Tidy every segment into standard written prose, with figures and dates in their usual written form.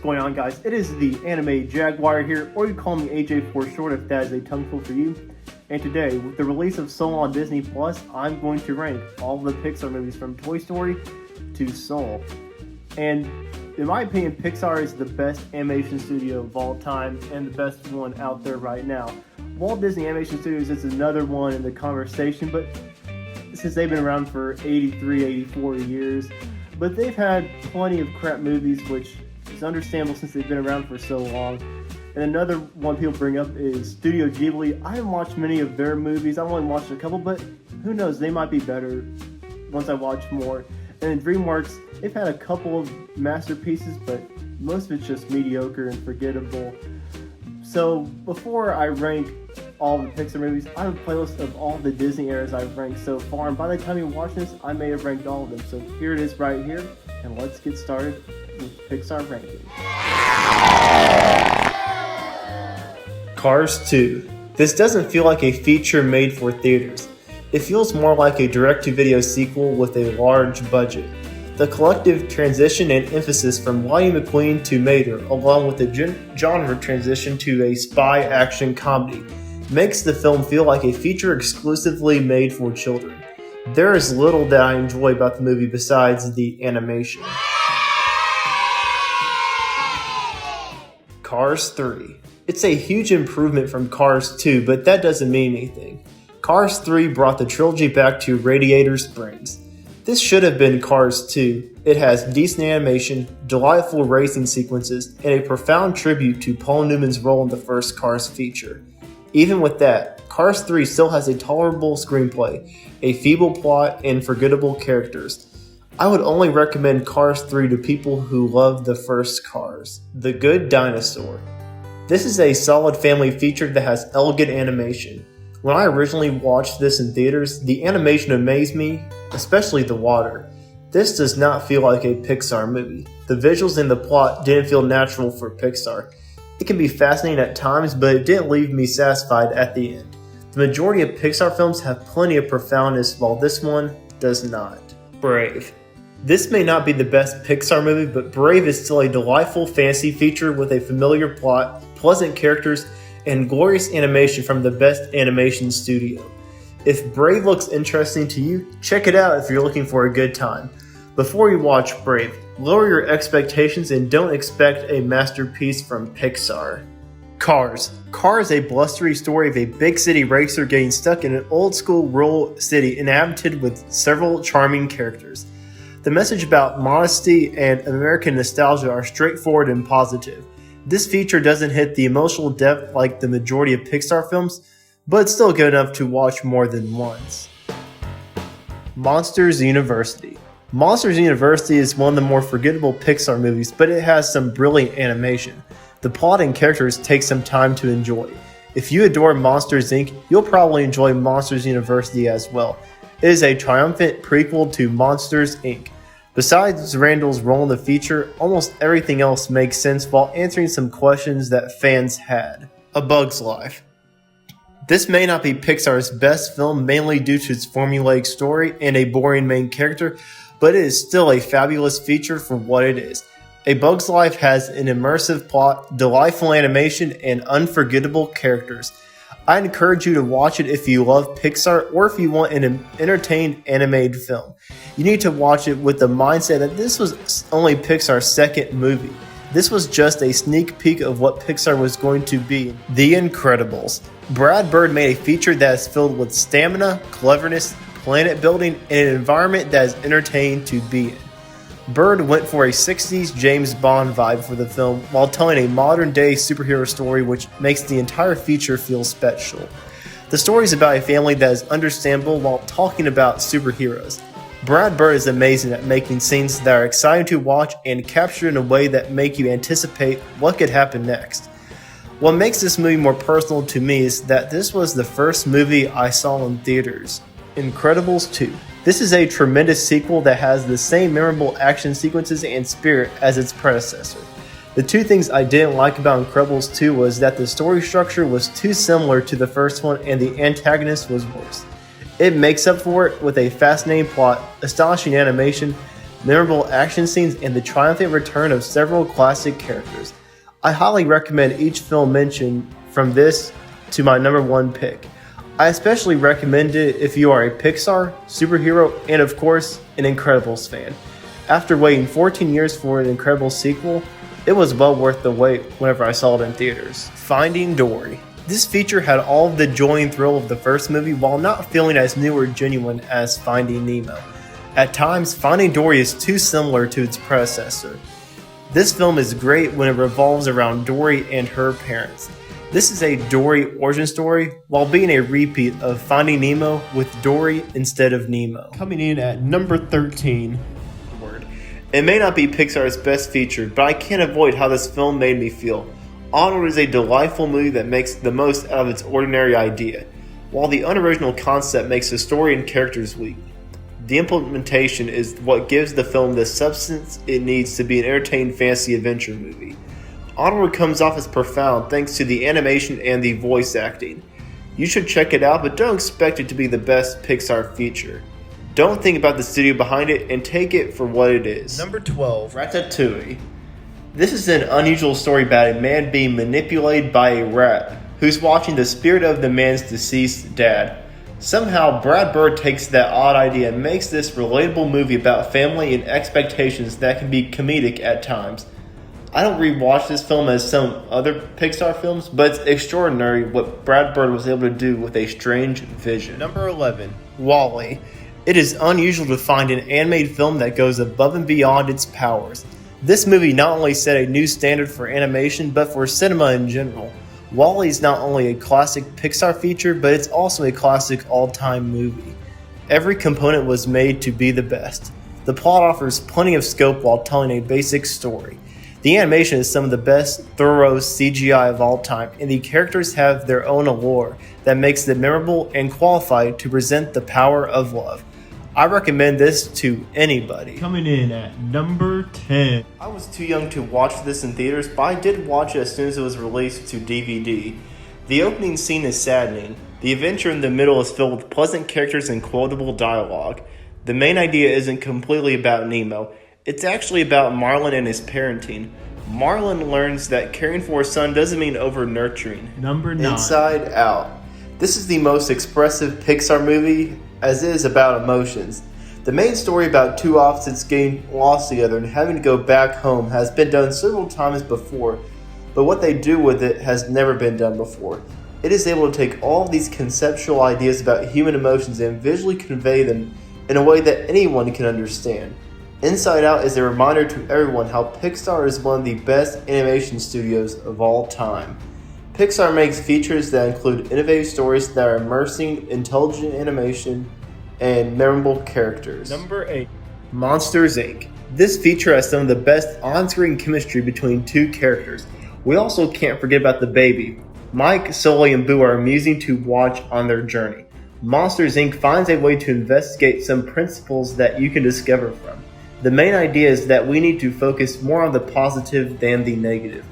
going on, guys? It is the Anime Jaguar here, or you call me AJ for short if that is a tongueful for you. And today, with the release of Soul on Disney Plus, I'm going to rank all the Pixar movies from Toy Story to Soul. And in my opinion, Pixar is the best animation studio of all time and the best one out there right now. Walt Disney Animation Studios is another one in the conversation, but since they've been around for 83, 84 years, but they've had plenty of crap movies, which is understandable since they've been around for so long. And another one people bring up is Studio Ghibli. I haven't watched many of their movies. I've only watched a couple, but who knows? They might be better once I watch more. And in DreamWorks, they've had a couple of masterpieces, but most of it's just mediocre and forgettable. So before I rank all the Pixar movies, I have a playlist of all the Disney eras I've ranked so far, and by the time you watch this, I may have ranked all of them. So here it is right here, and let's get started with Pixar ranking. Cars 2. This doesn't feel like a feature made for theaters. It feels more like a direct-to-video sequel with a large budget. The collective transition and emphasis from Lightning McQueen to Mater, along with the genre transition to a spy action comedy, makes the film feel like a feature exclusively made for children. There is little that I enjoy about the movie besides the animation. Cars 3. It's a huge improvement from Cars 2, but that doesn't mean anything. Cars 3 brought the trilogy back to Radiator Springs. This should have been Cars 2. It has decent animation, delightful racing sequences, and a profound tribute to Paul Newman's role in the first Cars feature. Even with that, Cars 3 still has a tolerable screenplay, a feeble plot, and forgettable characters. I would only recommend Cars 3 to people who love the first Cars. The Good Dinosaur. This is a solid family feature that has elegant animation. When I originally watched this in theaters, the animation amazed me, especially the water. This does not feel like a Pixar movie. The visuals and the plot didn't feel natural for Pixar. It can be fascinating at times, but it didn't leave me satisfied at the end. The majority of Pixar films have plenty of profoundness, while this one does not. Brave. This may not be the best Pixar movie, but Brave is still a delightful fantasy feature with a familiar plot, pleasant characters, and glorious animation from the best animation studio. If Brave looks interesting to you, check it out if you're looking for a good time. Before you watch Brave, lower your expectations and don't expect a masterpiece from Pixar. Cars. Cars is a blustery story of a big city racer getting stuck in an old school rural city inhabited with several charming characters. The message about modesty and American nostalgia are straightforward and positive. This feature doesn't hit the emotional depth like the majority of Pixar films, but it's still good enough to watch more than once. Monsters University. Monsters University is one of the more forgettable Pixar movies, but it has some brilliant animation. The plot and characters take some time to enjoy. If you adore Monsters Inc., you'll probably enjoy Monsters University as well. It is a triumphant prequel to Monsters Inc. Besides Randall's role in the feature, almost everything else makes sense while answering some questions that fans had. A Bug's Life. This may not be Pixar's best film mainly due to its formulaic story and a boring main character, but it is still a fabulous feature for what it is. A Bug's Life has an immersive plot, delightful animation, and unforgettable characters. I encourage you to watch it if you love Pixar or if you want an entertained animated film. You need to watch it with the mindset that this was only Pixar's second movie. This was just a sneak peek of what Pixar was going to be. The Incredibles. Brad Bird made a feature that is filled with stamina, cleverness, planet building, and an environment that is entertaining to be in. Bird went for a 60s James Bond vibe for the film while telling a modern-day superhero story which makes the entire feature feel special. The story is about a family that is understandable while talking about superheroes. Brad Bird is amazing at making scenes that are exciting to watch and captured in a way that make you anticipate what could happen next. What makes this movie more personal to me is that this was the first movie I saw in theaters. Incredibles 2. This is a tremendous sequel that has the same memorable action sequences and spirit as its predecessor. The two things I didn't like about Incredibles 2 was that the story structure was too similar to the first one and the antagonist was worse. It makes up for it with a fascinating plot, astonishing animation, memorable action scenes, and the triumphant return of several classic characters. I highly recommend each film mentioned from this to my number one pick. I especially recommend it if you are a Pixar, superhero, and of course, an Incredibles fan. After waiting 14 years for an Incredibles sequel, it was well worth the wait whenever I saw it in theaters. Finding Dory. This feature had all of the joy and thrill of the first movie while not feeling as new or genuine as Finding Nemo. At times, Finding Dory is too similar to its predecessor. This film is great when it revolves around Dory and her parents. This is a Dory origin story while being a repeat of Finding Nemo with Dory instead of Nemo. Coming in at number 13. It may not be Pixar's best feature, but I can't avoid how this film made me feel. Onward is a delightful movie that makes the most out of its ordinary idea, while the unoriginal concept makes the story and characters weak. The implementation is what gives the film the substance it needs to be an entertaining fantasy adventure movie. Onward comes off as profound thanks to the animation and the voice acting. You should check it out, but don't expect it to be the best Pixar feature. Don't think about the studio behind it and take it for what it is. Number 12. Ratatouille. This is an unusual story about a man being manipulated by a rat who's watching the spirit of the man's deceased dad. Somehow, Brad Bird takes that odd idea and makes this relatable movie about family and expectations that can be comedic at times. I don't rewatch this film as some other Pixar films, but it's extraordinary what Brad Bird was able to do with a strange vision. Number 11. WALL-E. It is unusual to find an animated film that goes above and beyond its powers. This movie not only set a new standard for animation, but for cinema in general. WALL-E is not only a classic Pixar feature, but it's also a classic all-time movie. Every component was made to be the best. The plot offers plenty of scope while telling a basic story. The animation is some of the best thorough CGI of all time, and the characters have their own allure that makes them memorable and qualified to present the power of love. I recommend this to anybody. Coming in at number 10. I was too young to watch this in theaters, but I did watch it as soon as it was released to DVD. The opening scene is saddening. The adventure in the middle is filled with pleasant characters and quotable dialogue. The main idea isn't completely about Nemo. It's actually about Marlin and his parenting. Marlin learns that caring for his son doesn't mean over-nurturing. Number 9. Inside Out. This is the most expressive Pixar movie as it is about emotions. The main story about two opposites getting lost together and having to go back home has been done several times before, but what they do with it has never been done before. It is able to take all of these conceptual ideas about human emotions and visually convey them in a way that anyone can understand. Inside Out is a reminder to everyone how Pixar is one of the best animation studios of all time. Pixar makes features that include innovative stories that are immersing, intelligent animation, and memorable characters. Number 8. Monsters, Inc. This feature has some of the best on-screen chemistry between two characters. We also can't forget about the baby. Mike, Sully, and Boo are amusing to watch on their journey. Monsters, Inc. finds a way to investigate some principles that you can discover from. The main idea is that we need to focus more on the positive than the negative.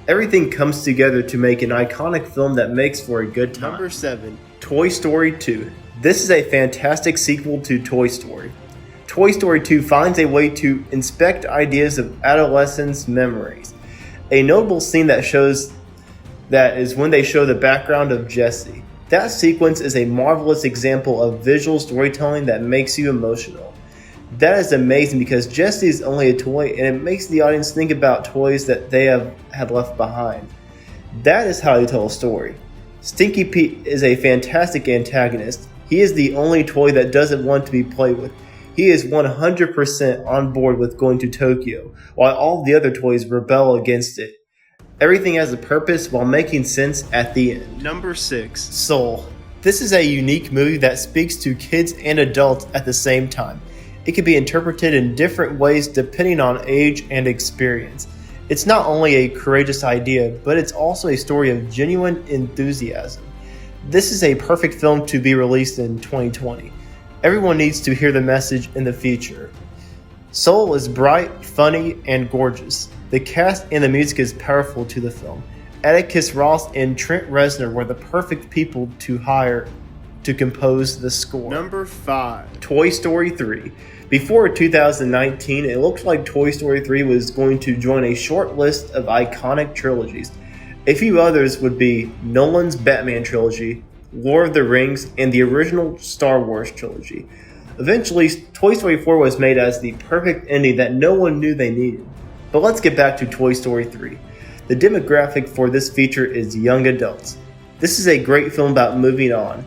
Everything comes together to make an iconic film that makes for a good time. Number 7. Toy Story 2. This is a fantastic sequel to Toy Story. Toy Story 2 finds a way to inspect ideas of adolescence memories. A notable scene that shows that is when they show the background of Jessie. That sequence is a marvelous example of visual storytelling that makes you emotional. That is amazing because Jessie is only a toy and it makes the audience think about toys that they have had left behind. That is how you tell a story. Stinky Pete is a fantastic antagonist. He is the only toy that doesn't want to be played with. He is 100% on board with going to Tokyo, while all the other toys rebel against it. Everything has a purpose while making sense at the end. Number 6. Soul. This is a unique movie that speaks to kids and adults at the same time. It can be interpreted in different ways depending on age and experience. It's not only a courageous idea, but it's also a story of genuine enthusiasm. This is a perfect film to be released in 2020. Everyone needs to hear the message in the future. Soul is bright, funny, and gorgeous. The cast and the music is powerful to the film. Atticus Ross and Trent Reznor were the perfect people to hire to compose the score. Number 5. Toy Story 3. Before 2019, it looked like Toy Story 3 was going to join a short list of iconic trilogies. A few others would be Nolan's Batman trilogy, Lord of the Rings, and the original Star Wars trilogy. Eventually, Toy Story 4 was made as the perfect ending that no one knew they needed. But let's get back to Toy Story 3. The demographic for this feature is young adults. This is a great film about moving on.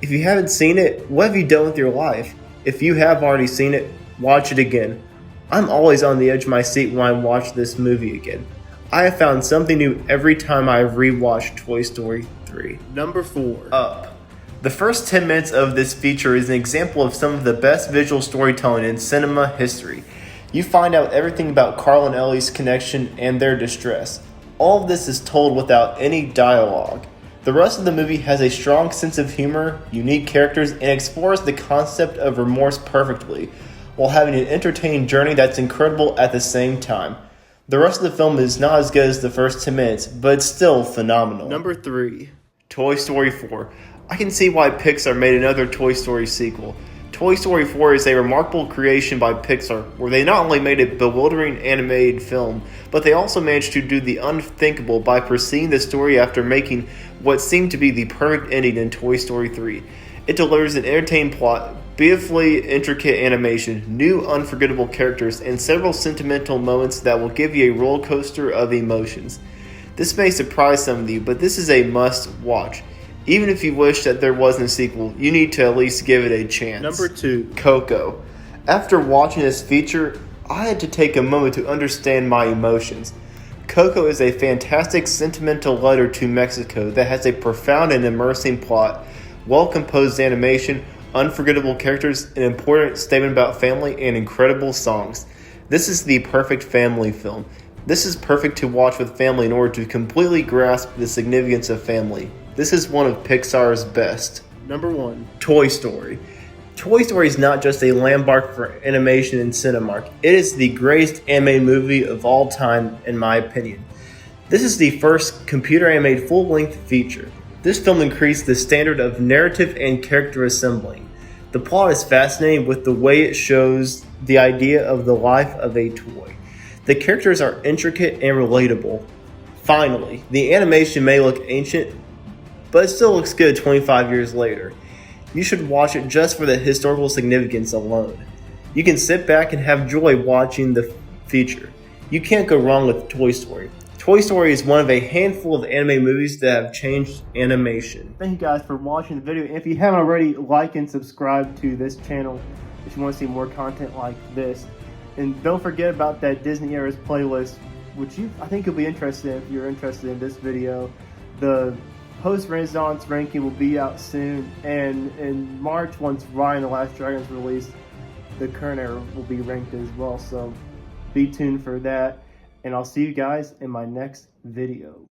If you haven't seen it, what have you done with your life? If you have already seen it, watch it again. I'm always on the edge of my seat when I watch this movie again. I have found something new every time I have rewatched Toy Story 3. Number 4. Up. The first 10 minutes of this feature is an example of some of the best visual storytelling in cinema history. You find out everything about Carl and Ellie's connection and their distress. All of this is told without any dialogue. The rest of the movie has a strong sense of humor, unique characters, and explores the concept of remorse perfectly, while having an entertaining journey that's incredible at the same time. The rest of the film is not as good as the first 10 minutes, but it's still phenomenal. Number 3. Toy Story 4. I can see why Pixar made another Toy Story sequel. Toy Story 4 is a remarkable creation by Pixar, where they not only made a bewildering animated film, but they also managed to do the unthinkable by proceeding the story after making what seemed to be the perfect ending in Toy Story 3. It delivers an entertaining plot, beautifully intricate animation, new unforgettable characters, and several sentimental moments that will give you a roller coaster of emotions. This may surprise some of you, but this is a must watch. Even if you wish that there wasn't a sequel, you need to at least give it a chance. Number 2. Coco. After watching this feature, I had to take a moment to understand my emotions. Coco is a fantastic sentimental letter to Mexico that has a profound and immersing plot, well-composed animation, unforgettable characters, an important statement about family, and incredible songs. This is the perfect family film. This is perfect to watch with family in order to completely grasp the significance of family. This is one of Pixar's best. Number 1. Toy Story. Toy Story is not just a landmark for animation and Cinemark. It is the greatest animated movie of all time, in my opinion. This is the first computer-animated full-length feature. This film increased the standard of narrative and character assembling. The plot is fascinating with the way it shows the idea of the life of a toy. The characters are intricate and relatable. Finally, the animation may look ancient, but it still looks good 25 years later. You should watch it just for the historical significance alone. You can sit back and have joy watching the feature. You can't go wrong with Toy Story. Toy Story is one of a handful of anime movies that have changed animation. Thank you guys for watching the video. And if you haven't already, like and subscribe to this channel if you want to see more content like this. And don't forget about that Disney Eras playlist, which I think you'll be interested in if you're interested in this video. The post-Renaissance ranking will be out soon, and in March, once Raya and the Last Dragon is released, the current era will be ranked as well, so be tuned for that, and I'll see you guys in my next video.